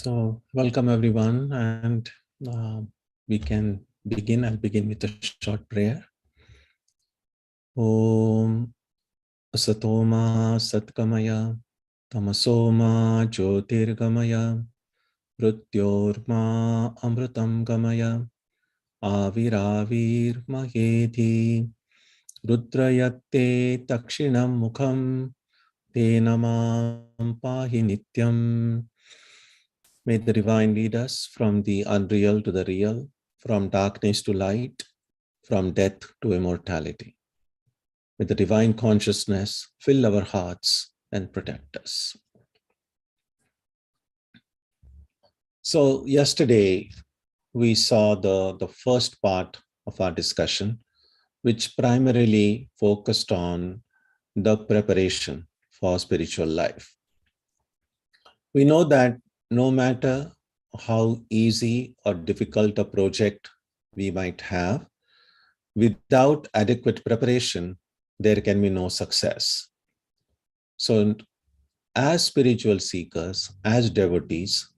So welcome everyone, and we can begin. I'll begin with a short prayer. Om Satoma Satkamaya Tamasoma Jyotirgamaya Mrityorma Amritam Gamaya Aviravir Maheti Rudrayate Takshinam Mukham Te Namam Pahi Nityam. May the divine lead us from the unreal to the real, from darkness to light, from death to immortality. May the divine consciousness fill our hearts and protect us. So yesterday, we saw the first part of our discussion, which primarily focused on the preparation for spiritual life. We know that no matter how easy or difficult a project we might have, without adequate preparation, there can be no success. So as spiritual seekers, as devotees,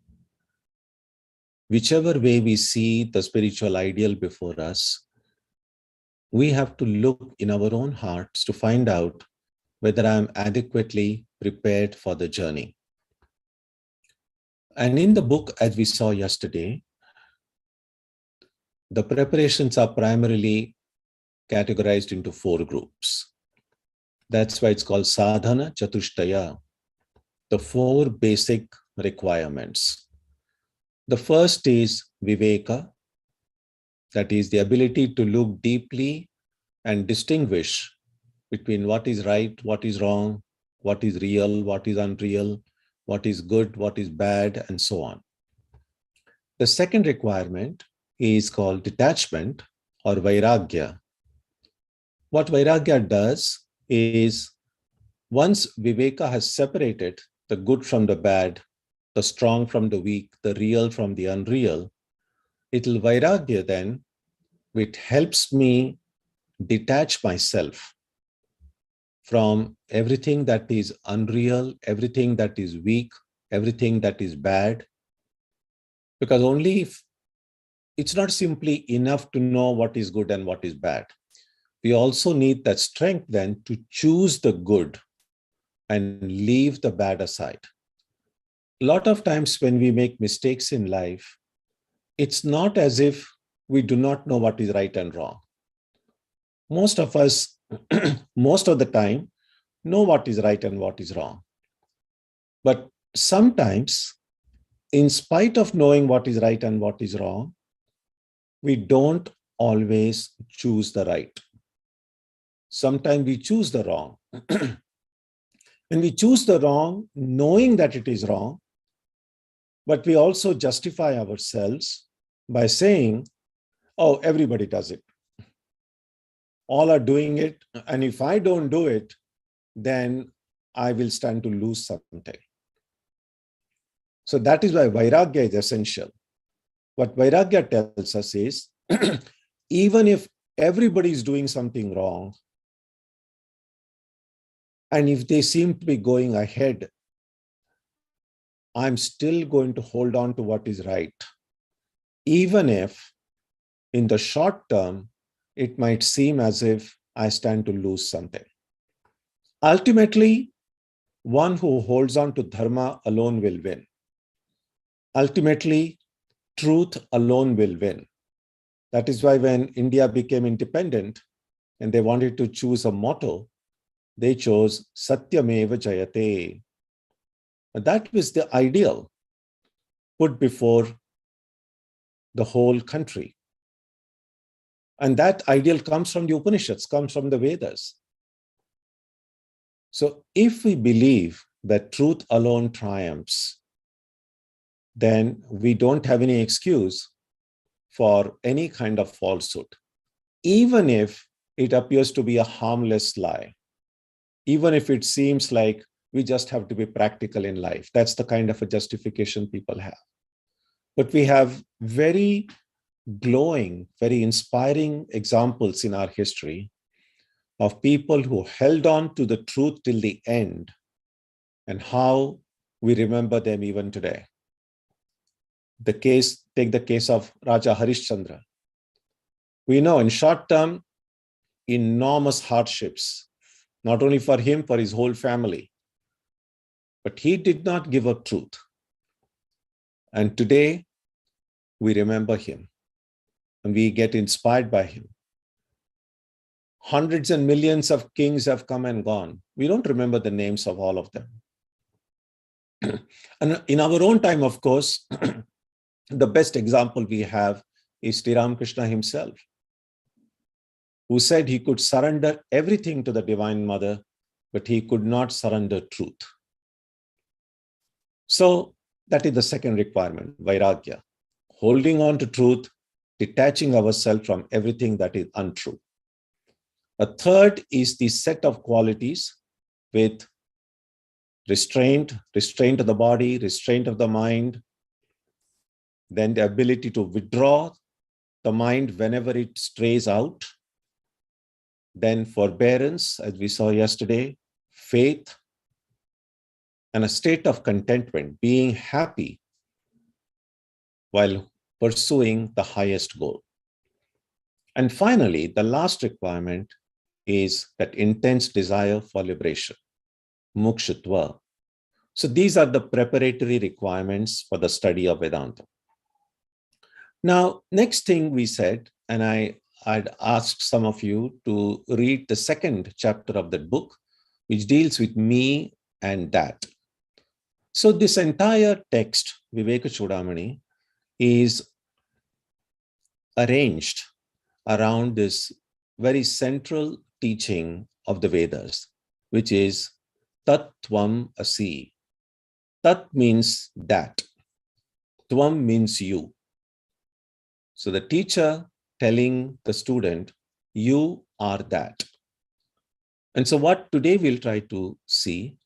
whichever way we see the spiritual ideal before us, we have to look in our own hearts to find out whether I'm adequately prepared for the journey. And in the book, as we saw yesterday, the preparations are primarily categorized into 4 groups. That's why it's called sadhana chatushtaya, the 4 basic requirements. The first is viveka, that is the ability to look deeply and distinguish between what is right, what is wrong, what is real, what is unreal, what is good, what is bad, and so on. The second requirement is called detachment or vairagya. What vairagya does is, once viveka has separated the good from the bad, the strong from the weak, the real from the unreal, it'll vairagya then, which helps me detach myself from everything that is unreal, everything that is weak, everything that is bad. Because only if it's not simply enough to know what is good and what is bad. We also need that strength then to choose the good and leave the bad aside. A lot of times when we make mistakes in life, it's not as if we do not know what is right and wrong. Most of us, most of the time, know what is right and what is wrong. But sometimes, in spite of knowing what is right and what is wrong, we don't always choose the right. Sometimes we choose the wrong. When we choose the wrong, knowing that it is wrong, but we also justify ourselves by saying, oh, everybody does it. All are doing it. And if I don't do it, then I will stand to lose something. So that is why vairagya is essential. What vairagya tells us is, even if everybody is doing something wrong, and if they seem to be going ahead, I'm still going to hold on to what is right. Even if in the short term, it might seem as if I stand to lose something. Ultimately, one who holds on to dharma alone will win. Ultimately, truth alone will win. That is why when India became independent and they wanted to choose a motto, they chose Satyameva Jayate. That was the ideal put before the whole country. And that ideal comes from the Upanishads, comes from the Vedas. So if we believe that truth alone triumphs, then we don't have any excuse for any kind of falsehood, even if it appears to be a harmless lie, even if it seems like we just have to be practical in life. That's the kind of a justification people have. But we have very glowing, very inspiring examples in our history of people who held on to the truth till the end, and how we remember them even today. take the case of Raja Harishchandra. We know in short term, enormous hardships, not only for him, for his whole family. But he did not give up truth. And today, we remember him and we get inspired by him. Hundreds and millions of kings have come and gone. We don't remember the names of all of them. And in our own time, of course, the best example we have is Sri Ramakrishna himself, who said he could surrender everything to the Divine Mother, but he could not surrender truth. So that is the second requirement, Vairagya, holding on to truth, detaching ourselves from everything that is untrue. A third is the set of qualities with restraint of the body, restraint of the mind, then the ability to withdraw the mind whenever it strays out, then forbearance, as we saw yesterday, faith, and a state of contentment, being happy while pursuing the highest goal. And finally, the last requirement is that intense desire for liberation, mukshutva. So these are the preparatory requirements for the study of Vedanta. Now, next thing we said, and I'd asked some of you to read the second chapter of that book, which deals with me and that. So this entire text, Vivekachudamani, is arranged around this very central teaching of the Vedas, which is Tat Tvam Asi. Tat means that. Tvam means you. So the teacher telling the student, you are that. And so what today we'll try to see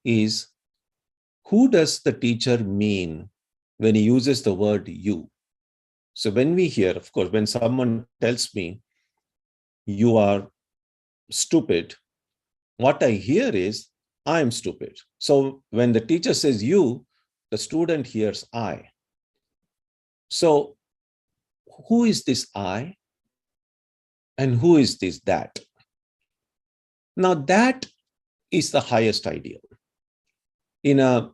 is, who does the teacher mean when he uses the word you? So when we hear, of course, when someone tells me, you are stupid, what I hear is, I am stupid. So when the teacher says you, the student hears I. So who is this I? And who is this that? Now that is the highest ideal. In a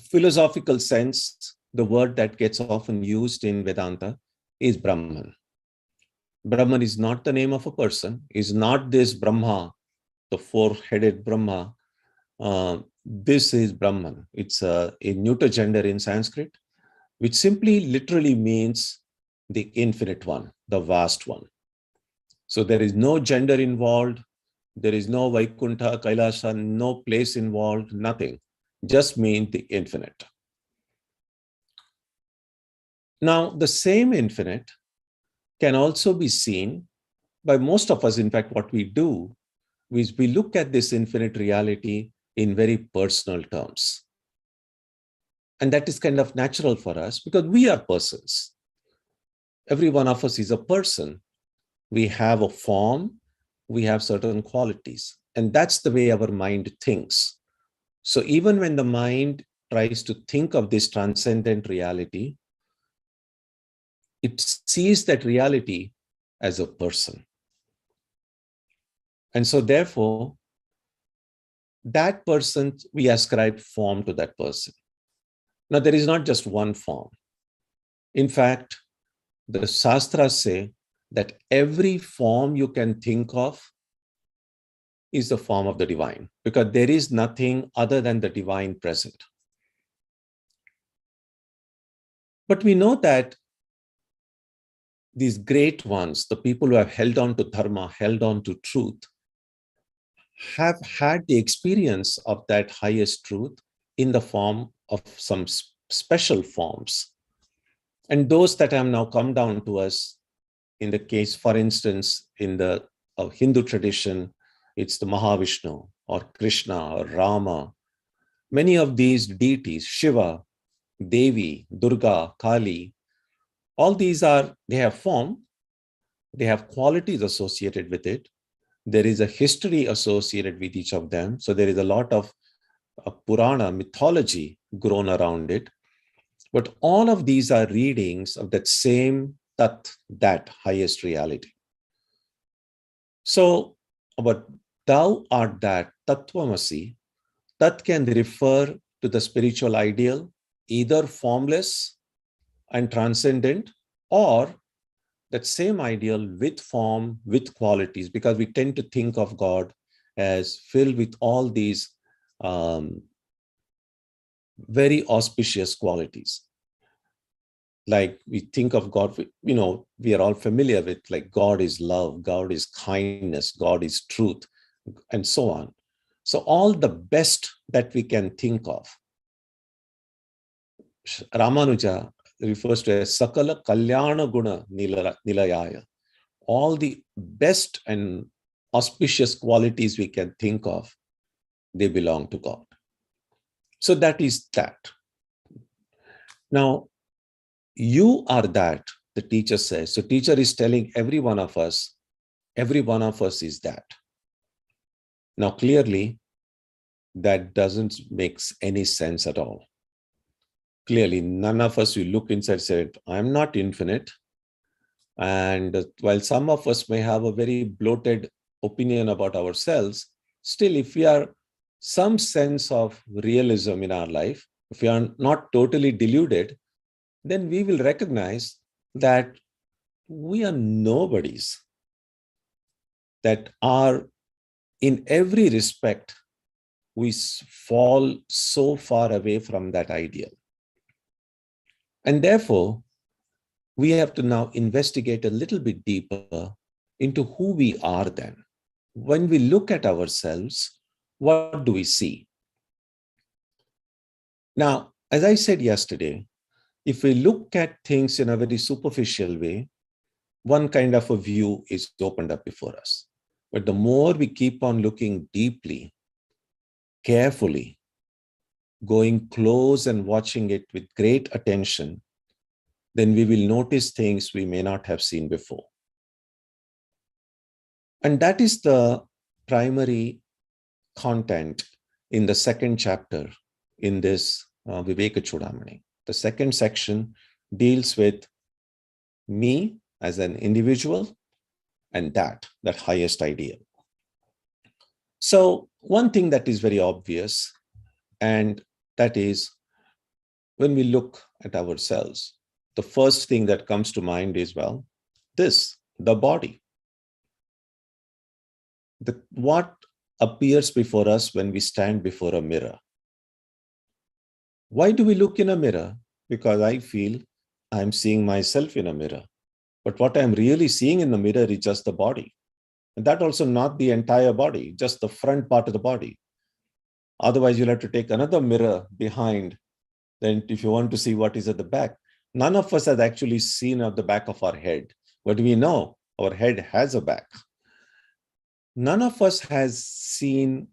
philosophical sense, the word that gets often used in Vedanta is Brahman. Brahman is not the name of a person, is not this Brahma, the four-headed Brahma. This is Brahman. It's a neuter gender in Sanskrit, which simply literally means the infinite one, the vast one. So there is no gender involved. There is no Vaikuntha, Kailasa, no place involved, nothing. Just means the infinite. Now, the same infinite can also be seen by most of us. In fact, what we do is we look at this infinite reality in very personal terms. And that is kind of natural for us because we are persons. Every one of us is a person. We have a form, we have certain qualities, and that's the way our mind thinks. So even when the mind tries to think of this transcendent reality, it sees that reality as a person. And so therefore, that person, we ascribe form to that person. Now, there is not just one form. In fact, the Shastras say that every form you can think of is the form of the divine, because there is nothing other than the divine present. But we know that these great ones, the people who have held on to dharma, held on to truth, have had the experience of that highest truth in the form of some special forms. And those that have now come down to us, in the case, for instance, in the Hindu tradition, it's the Mahavishnu or Krishna or Rama. Many of these deities, Shiva, Devi, Durga, Kali, all these they have form, they have qualities associated with it. There is a history associated with each of them. So there is a lot of Purana mythology grown around it. But all of these are readings of that same tat, that highest reality. So, but thou art that, tattvamasi, that can refer to the spiritual ideal, either formless and transcendent, or that same ideal with form, with qualities, because we tend to think of God as filled with all these very auspicious qualities. Like we think of God, we are all familiar with, like, God is love, God is kindness, God is truth, and so on. So all the best that we can think of, Ramanuja refers to as Sakala Kalyana Guna Nilayaya. All the best and auspicious qualities we can think of, they belong to God. So that is that. Now, you are that, the teacher says. So teacher is telling every one of us is that. Now, clearly, that doesn't make any sense at all. Clearly, none of us will look inside and say, I'm not infinite. And while some of us may have a very bloated opinion about ourselves, still, if we are some sense of realism in our life, if we are not totally deluded, then we will recognize that we are nobodies, that are, in every respect, we fall so far away from that ideal. And therefore, we have to now investigate a little bit deeper into who we are then. When we look at ourselves, what do we see? Now, as I said yesterday, if we look at things in a very superficial way, one kind of a view is opened up before us. But the more we keep on looking deeply, carefully, going close and watching it with great attention, then we will notice things we may not have seen before. And that is the primary content in the second chapter in this Vivekachudamani. The second section deals with me as an individual and that highest ideal. So one thing that is very obvious, and that is when we look at ourselves, the first thing that comes to mind is, well, the body. What appears before us when we stand before a mirror? Why do we look in a mirror? Because I feel I'm seeing myself in a mirror. But what I'm really seeing in the mirror is just the body. And that also not the entire body, just the front part of the body. Otherwise, you'll have to take another mirror behind. Then if you want to see what is at the back, none of us has actually seen at the back of our head, but we know our head has a back. None of us has seen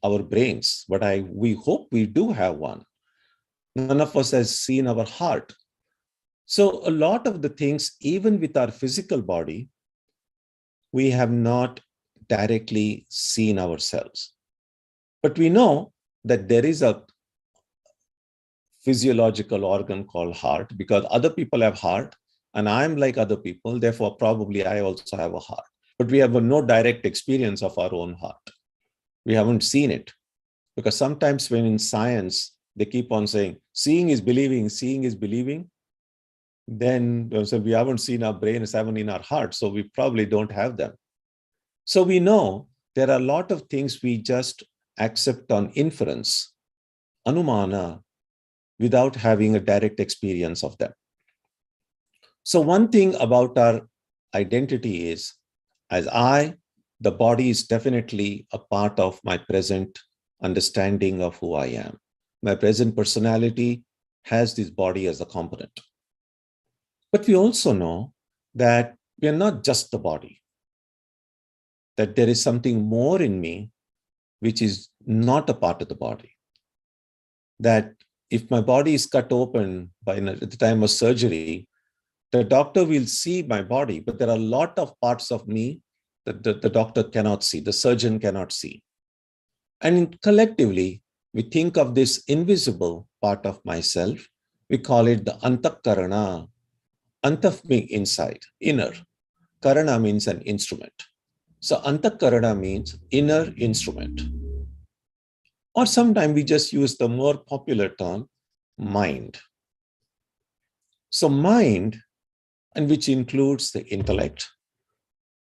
our brains, but we hope we do have one. None of us has seen our heart. So a lot of the things, even with our physical body, we have not directly seen ourselves. But we know that there is a physiological organ called heart, because other people have heart and I'm like other people, therefore probably I also have a heart. But we have no direct experience of our own heart. We haven't seen it. Because sometimes when in science, they keep on saying, seeing is believing, seeing is believing. Then so we haven't seen our brains, haven't in our heart, so we probably don't have them. So we know there are a lot of things we just accept on inference, anumana, without having a direct experience of them. So one thing about our identity is, as the body is definitely a part of my present understanding of who I am. My present personality has this body as a component. But we also know that we are not just the body, that there is something more in me which is not a part of the body. That if my body is cut open at the time of surgery, the doctor will see my body, but there are a lot of parts of me that the doctor cannot see, the surgeon cannot see. And collectively, we think of this invisible part of myself We call it the antakarana. Antaf means inside, inner. Karana means an instrument. So antakarana means inner instrument. Or sometimes we just use the more popular term, mind. So mind, and which includes the intellect,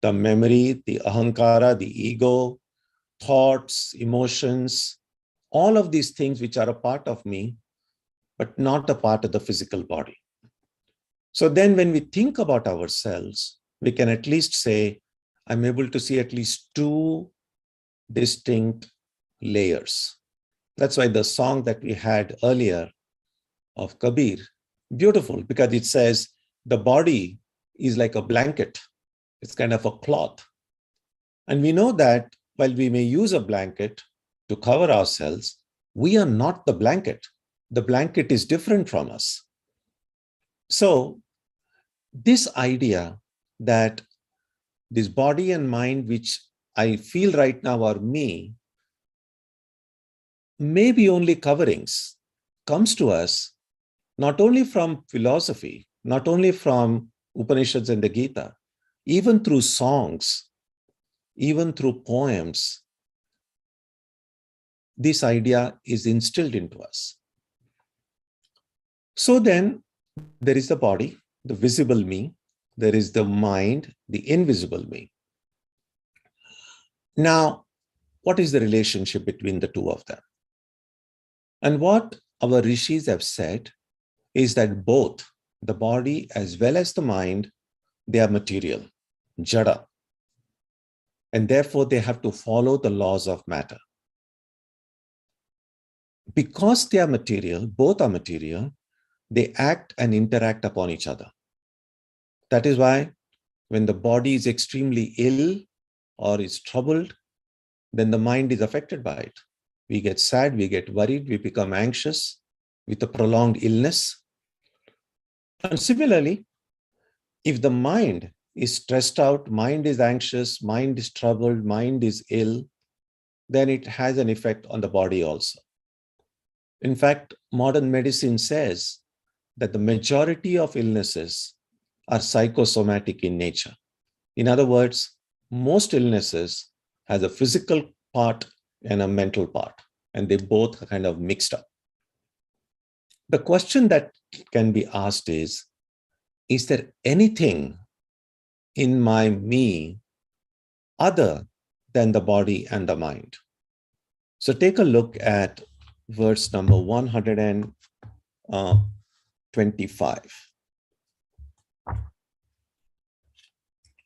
the memory, the ahankara, the ego, thoughts, emotions, all of these things which are a part of me, but not a part of the physical body. So then when we think about ourselves, we can at least say, I'm able to see at least two distinct layers. That's why the song that we had earlier of Kabir, beautiful, because it says the body is like a blanket. It's kind of a cloth. And we know that while we may use a blanket to cover ourselves, we are not the blanket. The blanket is different from us. So this idea that this body and mind, which I feel right now are me, may be only coverings, comes to us not only from philosophy, not only from Upanishads and the Gita, even through songs, even through poems. This idea is instilled into us. So then there is the body, the visible me, there is the mind, the invisible me. Now, what is the relationship between the two of them? And what our rishis have said is that both the body as well as the mind, they are material, jada. And therefore they have to follow the laws of matter. Because they are material, both are material, they act and interact upon each other. That is why when the body is extremely ill or is troubled, then the mind is affected by it. We get sad, we get worried, we become anxious with a prolonged illness. And similarly, if the mind is stressed out, mind is anxious, mind is troubled, mind is ill, then it has an effect on the body also. In fact, modern medicine says that the majority of illnesses are psychosomatic in nature. In other words, most illnesses has a physical part and a mental part, and they both are kind of mixed up. The question that can be asked is there anything in my me other than the body and the mind? So take a look at verse number 125.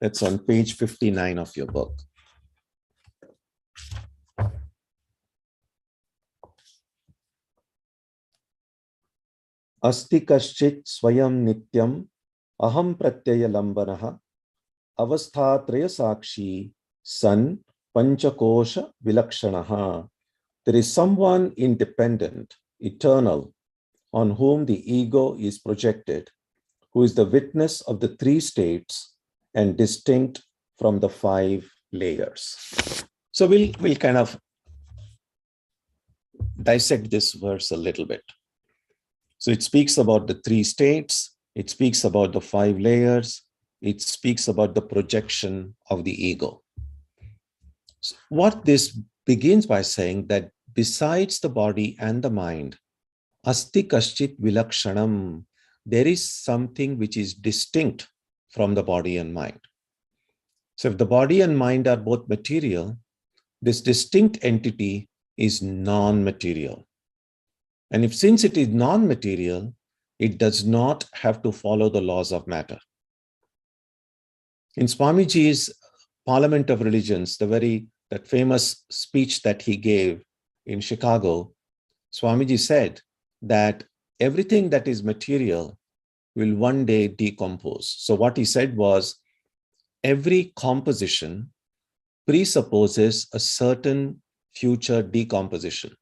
That's on page 59 of your book. Asti kaschit swayam nityam aham pratyaya lambanaha avasthatraya sakshi san panchakosha vilakshanaha. There is someone independent, eternal, on whom the ego is projected, who is the witness of the three states and distinct from the five layers. So we'll kind of dissect this verse a little bit. So it speaks about the three states, it speaks about the five layers, it speaks about the projection of the ego. So what this begins by saying that besides the body and the mind, asti kaschit vilakshanam, there is something which is distinct from the body and mind. So if the body and mind are both material, this distinct entity is non-material. And if since it is non-material, it does not have to follow the laws of matter. In Swamiji's Parliament of Religions, that famous speech that he gave in Chicago, Swamiji said that everything that is material will one day decompose. So what he said was, every composition presupposes a certain future decomposition.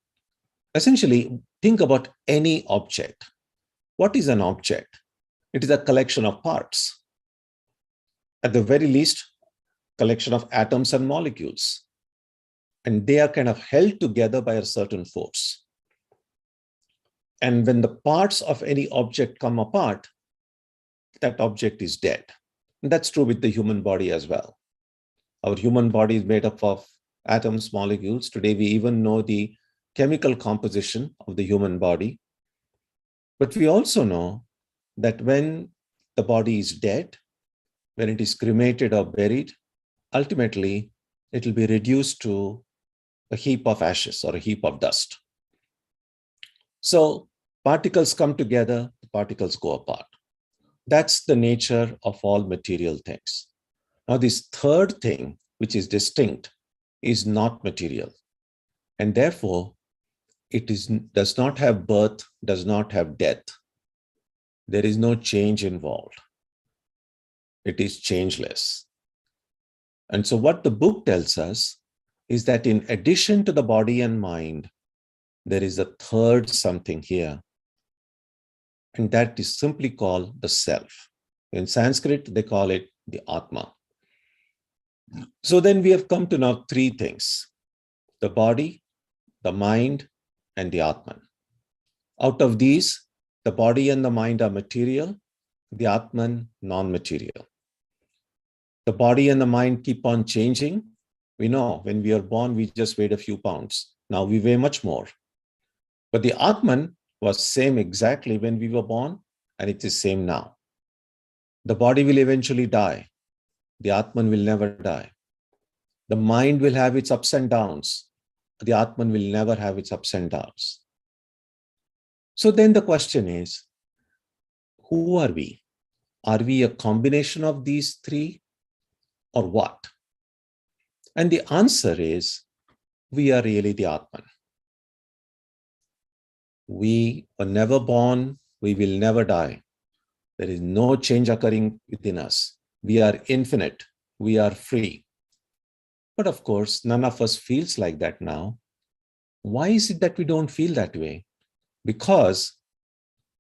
Essentially, think about any object. What is an object? It is a collection of parts. At the very least, collection of atoms and molecules. And they are kind of held together by a certain force. And when the parts of any object come apart, that object is dead. And that's true with the human body as well. Our human body is made up of atoms, molecules. Today, we even know the chemical composition of the human body. But we also know that when the body is dead, when it is cremated or buried, ultimately, it will be reduced to a heap of ashes or a heap of dust. So particles come together, particles go apart. That's the nature of all material things. Now, this third thing, which is distinct, is not material. And therefore, does not have birth, does not have death. There is no change involved. It is changeless. And so what the book tells us is that in addition to the body and mind, there is a third something here. And that is simply called the self. In Sanskrit, they call it the Atma. So then we have come to now three things: the body, the mind, and the Atman. Out of these, the body and the mind are material, the Atman non-material. The body and the mind keep on changing. We know when we are born, we just weighed a few pounds. Now we weigh much more. But the Atman was same exactly when we were born, and it is same now. The body will eventually die. The Atman will never die. The mind will have its ups and downs. The Atman will never have its ups and downs. So then the question is, who are we? Are we a combination of these three or what? And the answer is, we are really the Atman. We were never born. We will never die. There is no change occurring within us. We are infinite. We are free. But of course, none of us feels like that now. Why is it that we don't feel that way? Because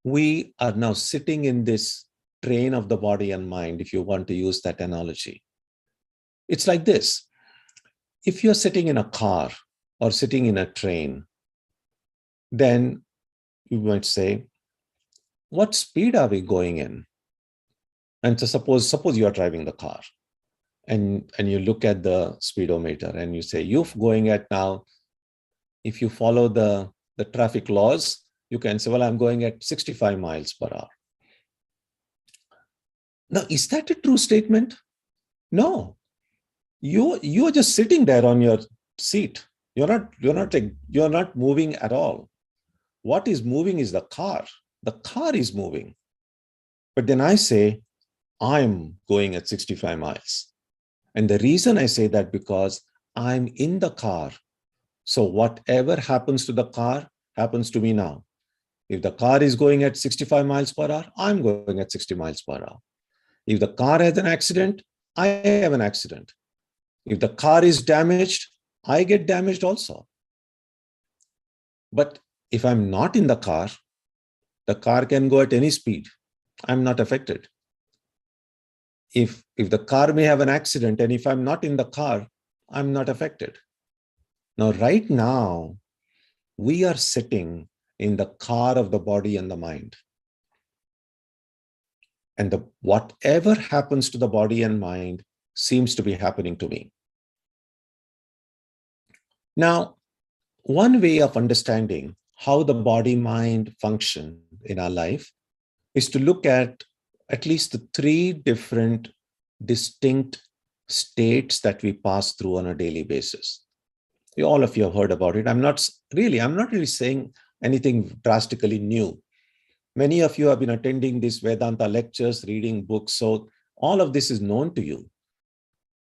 we are now sitting in this train of the body and mind, if you want to use that analogy. It's like this. If you're sitting in a car or sitting in a train, then you might say, what speed are we going in? And so suppose you are driving the car and you look at the speedometer and you say, you're going at now, if you follow the traffic laws, you can say, well, I'm going at 65 miles per hour. Now, is that a true statement? No. You're just sitting there on your seat. You're not moving at all. What is moving is the car. The car is moving. But then I say, I'm going at 65 miles. And the reason I say that because I'm in the car. So whatever happens to the car happens to me now. If the car is going at 65 miles per hour, I'm going at 60 miles per hour. If the car has an accident, I have an accident. If the car is damaged, I get damaged also. But if I'm not in the car can go at any speed. I'm not affected. If the car may have an accident and if I'm not in the car, I'm not affected. Now, right now, we are sitting in the car of the body and the mind. And whatever happens to the body and mind seems to be happening to me. Now, one way of understanding how the body-mind function in our life is to look at least the three different distinct states that we pass through on a daily basis. All of you have heard about it. I'm not really saying anything drastically new. Many of you have been attending these Vedanta lectures, reading books, so all of this is known to you.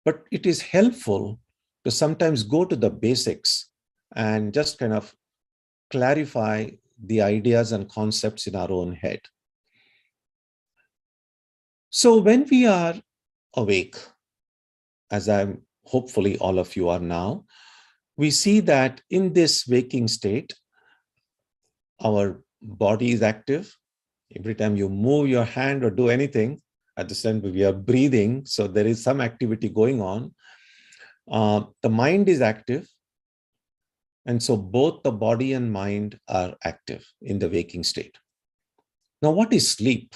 But it is helpful to sometimes go to the basics and just kind of clarify the ideas and concepts in our own head. So when we are awake, as I'm hopefully all of you are now, we see that in this waking state, our body is active. Every time you move your hand or do anything, at the same time we are breathing, so there is some activity going on. The mind is active. And so both the body and mind are active in the waking state. Now, what is sleep?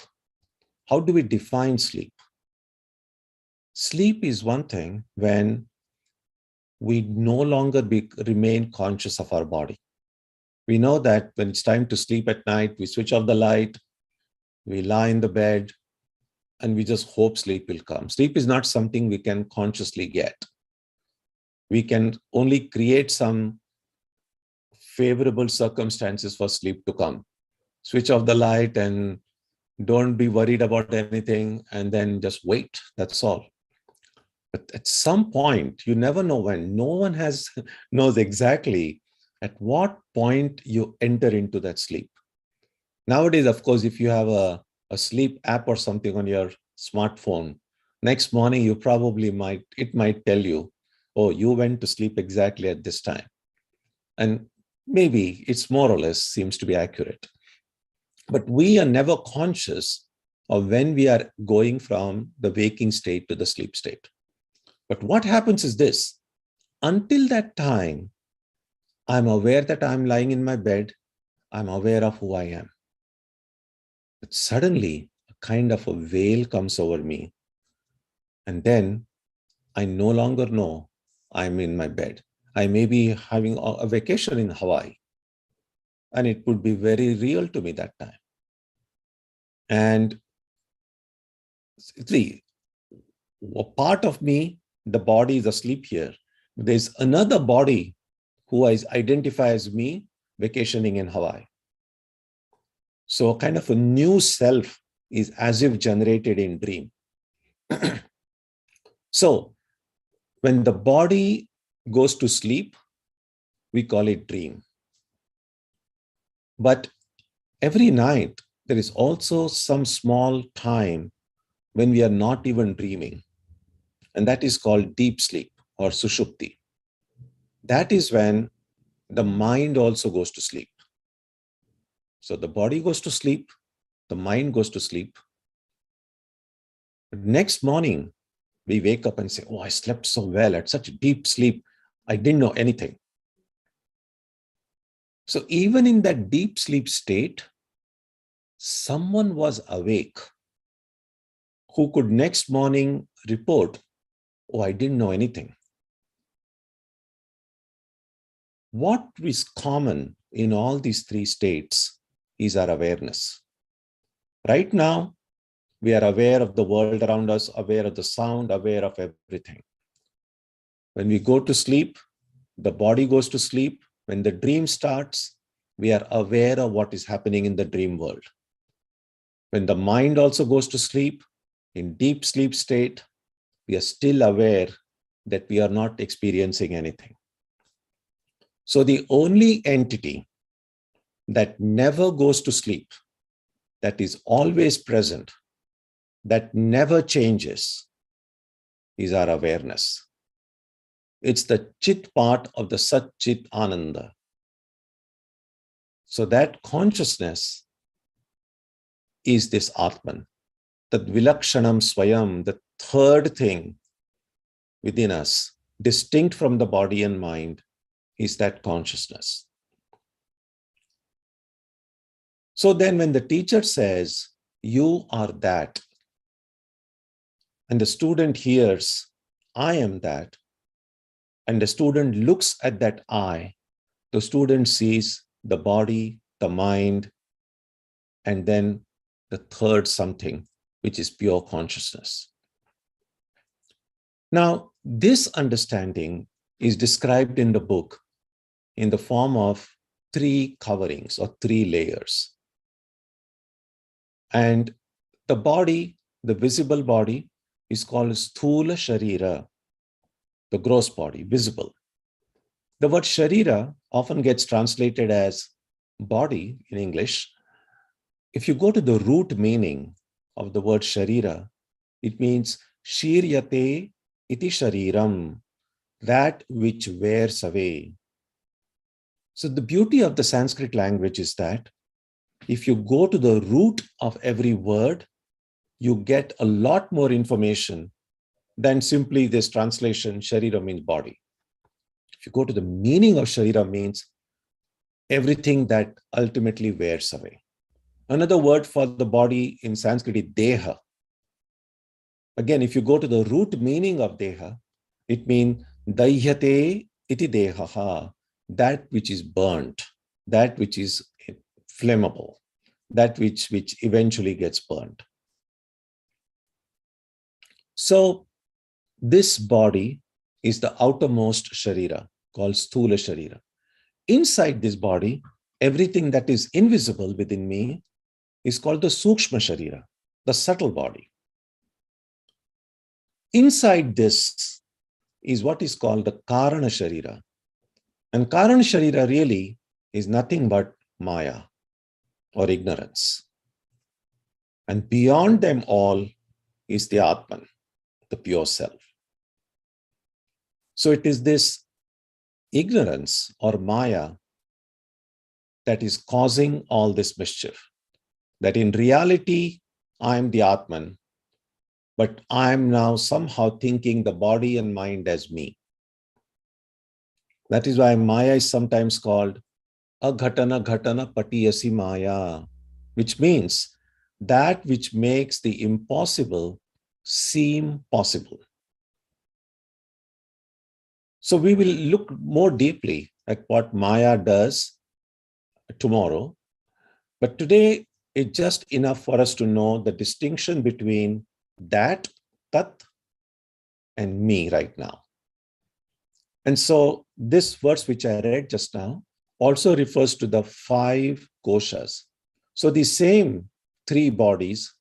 How do we define sleep? Sleep is one thing when we no longer remain conscious of our body. We know that when it's time to sleep at night, we switch off the light, we lie in the bed, and we just hope sleep will come. Sleep is not something we can consciously get. We can only create some favorable circumstances for sleep to come. Switch off the light and don't be worried about anything, and then just wait. That's all. But at some point, you never know when. No one knows exactly at what point you enter into that sleep. Nowadays, of course, if you have a sleep app or something on your smartphone, next morning you probably it might tell you, oh, you went to sleep exactly at this time. And maybe it's more or less seems to be accurate. But we are never conscious of when we are going from the waking state to the sleep state. But what happens is this: until that time, I'm aware that I'm lying in my bed. I'm aware of who I am. But suddenly, a kind of a veil comes over me. And then I no longer know I'm in my bed. I may be having a vacation in Hawaii. And it would be very real to me that time. And see, a part of me, the body is asleep here. There's another body who I identify as me vacationing in Hawaii. So kind of a new self is as if generated in dream. So when the body goes to sleep, we call it dream. But every night, there is also some small time when we are not even dreaming. And that is called deep sleep or sushupti. That is when the mind also goes to sleep. So the body goes to sleep, the mind goes to sleep. But next morning, we wake up and say, oh, I slept so well at such deep sleep. I didn't know anything. So even in that deep sleep state, someone was awake who could next morning report, oh, I didn't know anything. What is common in all these three states is our awareness. Right now, we are aware of the world around us, aware of the sound, aware of everything. When we go to sleep, the body goes to sleep. When the dream starts, we are aware of what is happening in the dream world. When the mind also goes to sleep, in deep sleep state, we are still aware that we are not experiencing anything. So the only entity that never goes to sleep, that is always present, that never changes, is our awareness. It's the Chit part of the Sat Chit Ananda. So that consciousness is this Atman, that Vilakshanam Swayam, the third thing within us, distinct from the body and mind, is that consciousness. So then when the teacher says, you are that, and the student hears, I am that, and the student looks at that I, the student sees the body, the mind, and then the third something, which is pure consciousness. Now, this understanding is described in the book in the form of three coverings or three layers. And the body, the visible body, is called Sthula Sharira, the gross body, visible. The word Sharira often gets translated as body in English. If you go to the root meaning of the word Sharira, it means Shiryate iti Shariram, that which wears away. So the beauty of the Sanskrit language is that if you go to the root of every word, you get a lot more information than simply this translation, Sharira means body. If If you go to the meaning of Sharira, means everything that ultimately wears away. Another word for the body in Sanskrit is Deha. Again, if you go to the root meaning of Deha, it means Dahyate iti Dehaha, that which is burnt, that which is flammable, that which eventually gets burnt. So this body is the outermost Sharira, called Sthula Sharira. Inside this body, everything that is invisible within me is called the Sukshma Sharira, the subtle body. Inside this is what is called the Karana Sharira. And Karana Sharira really is nothing but Maya or ignorance. And beyond them all is the Atman, the pure self. So it is this ignorance or Maya that is causing all this mischief. That in reality, I am the Atman, but I am now somehow thinking the body and mind as me. That is why Maya is sometimes called Aghatana Ghatana Patiyasi Maya, which means that which makes the impossible seem possible. So we will look more deeply at what Maya does tomorrow, but today it's just enough for us to know the distinction between that, Tat, and me right now. And so this verse which I read just now also refers to the 5 koshas. So the same 3 bodies,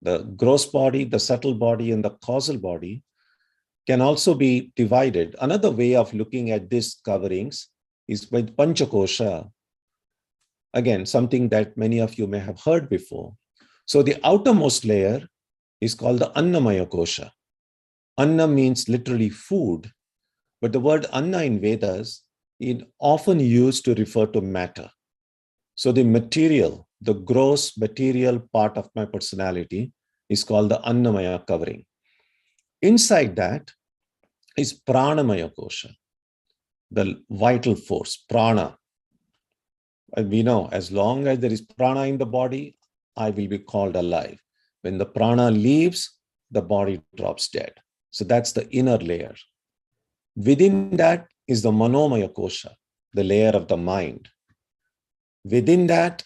the gross body, the subtle body, and the causal body, can also be divided. Another way of looking at these coverings is by Panchakosha. Again, something that many of you may have heard before. So the outermost layer is called the Annamaya Kosha. Anna means literally food, but the word Anna in Vedas is often used to refer to matter. So the material, the gross material part of my personality is called the Annamaya covering. Inside that is Pranamaya Kosha, the vital force, prana. And we know as long as there is prana in the body, I will be called alive. When the prana leaves, the body drops dead. So that's the inner layer. Within that is the Manomaya Kosha, the layer of the mind. Within that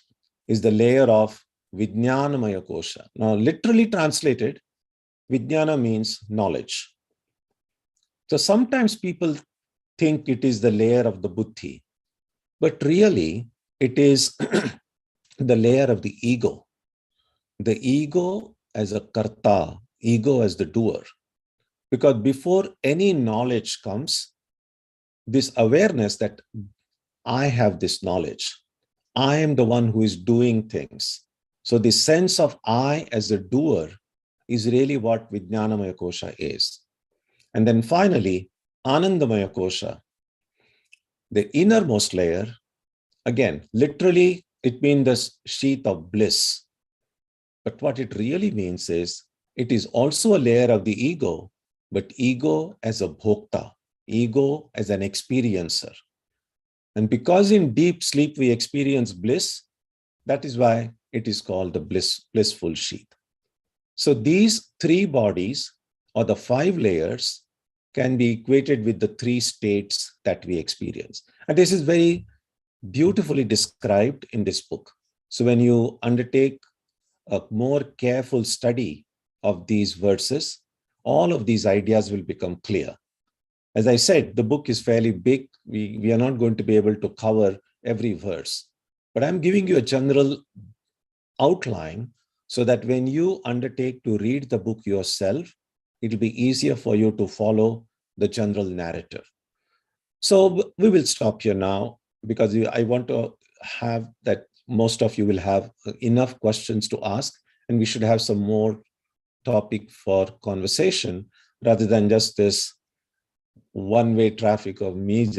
is the layer of Vijnanamaya Kosha. Now, literally translated, Vijnana means knowledge. So sometimes people think it is the layer of the buddhi, but really it is the layer of the ego. The ego as a karta, ego as the doer. Because before any knowledge comes, this awareness that I have this knowledge, I am the one who is doing things. So the sense of I as a doer is really what Vijnanamaya Kosha is. And then finally, Anandamaya Kosha, the innermost layer, again, literally, it means the sheath of bliss. But what it really means is, it is also a layer of the ego, but ego as a bhokta, ego as an experiencer. And because in deep sleep we experience bliss, that is why it is called the blissful sheath. So these 3 bodies or the 5 layers can be equated with the 3 states that we experience. And this is very beautifully described in this book. So when you undertake a more careful study of these verses, all of these ideas will become clear. As I said, the book is fairly big. We are not going to be able to cover every verse, but I'm giving you a general outline so that when you undertake to read the book yourself, it'll be easier for you to follow the general narrative. So we will stop here now because I want to have that most of you will have enough questions to ask, and we should have some more topic for conversation rather than just this one-way traffic of me just